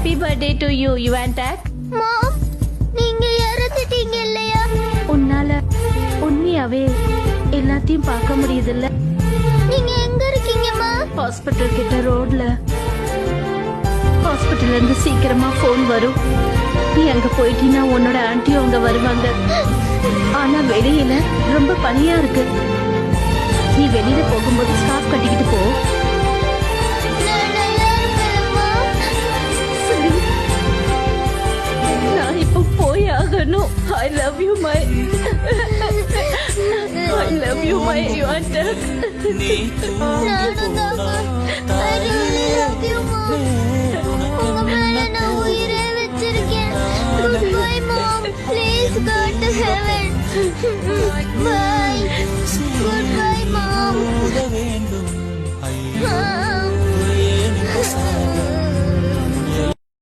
Happy birthday to you யுவான்டாக். Mom, நீங்க இறந்துட்டீங்க இல்லையா? உன்னால உண்மையாவே எல்லாத்தையும் பார்க்க முடியுதுல்ல. நீங்க எங்க இருக்கீங்கம்மா? ஹாஸ்பிட்டல் கிட்ட ரோட்ல. ஹாஸ்பிட்டல்ல இருந்து சீக்கிரமா போன் வரும். நீ அங்க போயிட்டீன்னா உன்னோட ஆன்ட்டியும் அங்க வருவாங்க. ஆனா வெளியில ரொம்ப பனியா இருக்கு. நீ வெளியில போகும்போது ஸ்கார்ஃப் கட்டிக்கிட்டு போ. நான் நல்லா இருப்பேன்மா. சரி, நான் இப்போ போய் ஆகணும். ஐ லவ் யூ மை யுவான்டாக். நானும் தாங்க. I really love you, Mom. உங்க மேல நான் உயிரே வச்சிருக்கேன். Goodbye, Mom. Please go to heaven.